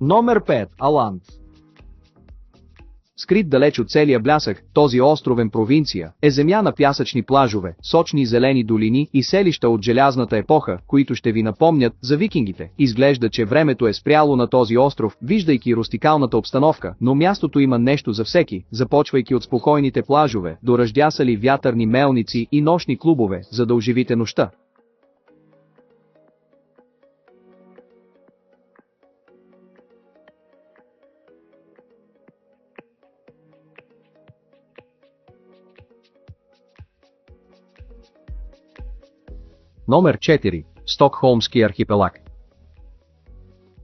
Номер 5. Аланд. Скрит далеч от целия блясък, този островен провинция е земя на пясъчни плажове, сочни зелени долини и селища от желязната епоха, които ще ви напомнят за викингите. Изглежда, че времето е спряло на този остров, виждайки рустикалната обстановка, но мястото има нещо за всеки, започвайки от спокойните плажове, до ръждясали вятърни мелници и нощни клубове, за да оживите нощта. Номер 4. Стокхолмски архипелаг.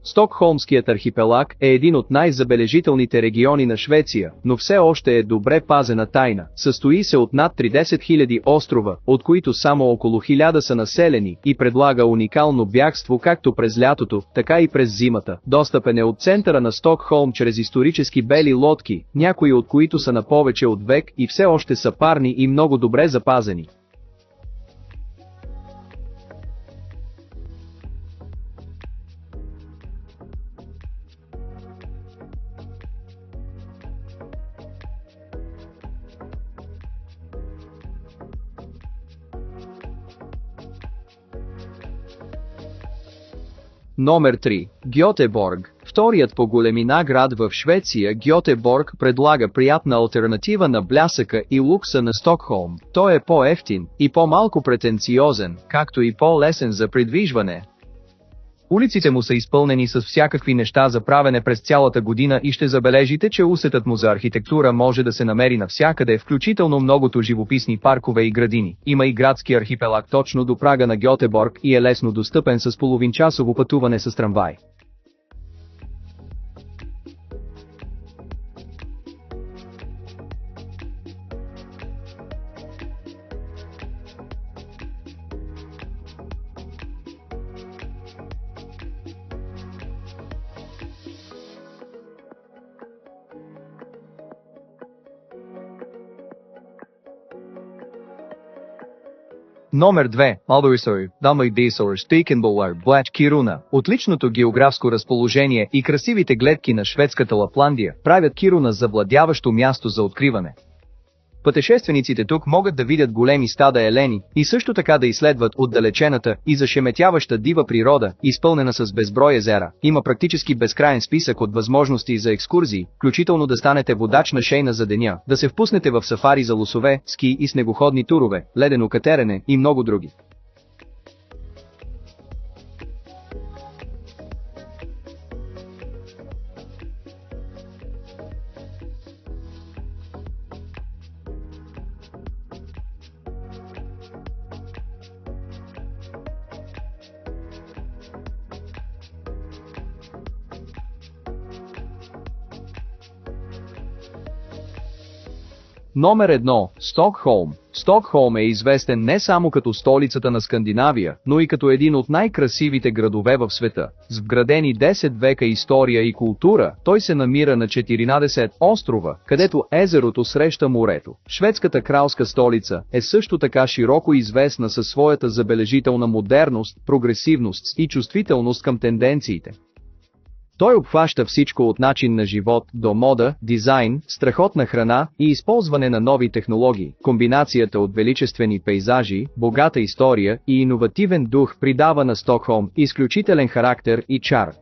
Стокхолмският архипелаг е един от най-забележителните региони на Швеция, но все още е добре пазена тайна. Състои се от над 30 000 острова, от които само около 1000 са населени и предлага уникално бягство както през лятото, така и през зимата. Достъпен е от центъра на Стокхолм чрез исторически бели лодки, някои от които са на повече от век и все още са парни и много добре запазени. Номер 3. Гьотеборг. Вторият по големина град в Швеция, Гьотеборг предлага приятна алтернатива на блясъка и лукса на Стокхолм. Той е по-евтин и по-малко претенциозен, както и по-лесен за придвижване. Улиците му са изпълнени с всякакви неща за правене през цялата година и ще забележите, че усетът му за архитектура може да се намери навсякъде, включително многото живописни паркове и градини. Има и градски архипелаг точно до прага на Гьотеборг и е лесно достъпен с половинчасово пътуване с трамвай. Номер 2. Алберисър, Дамай Дейсър, Стейкенболър, Блач Кируна. Отличното географско разположение и красивите гледки на шведската Лапландия правят Кируна завладяващо място за откриване. Пътешествениците тук могат да видят големи стада елени и също така да изследват отдалечената и зашеметяваща дива природа, изпълнена с безброй езера. Има практически безкрайен списък от възможности за екскурзии, включително да станете водач на шейна за деня, да се впуснете в сафари за лосове, ски и снегоходни турове, ледено катерене и много други. Номер 1. Стокхолм. Стокхолм е известен не само като столицата на Скандинавия, но и като един от най-красивите градове в света. С вградени 10 века история и култура, той се намира на 14 острова, където езерото среща морето. Шведската кралска столица е също така широко известна със своята забележителна модерност, прогресивност и чувствителност към тенденциите. Той обхваща всичко от начин на живот до мода, дизайн, страхотна храна и използване на нови технологии. Комбинацията от величествени пейзажи, богата история и иновативен дух придава на Стокхолм изключителен характер и чар.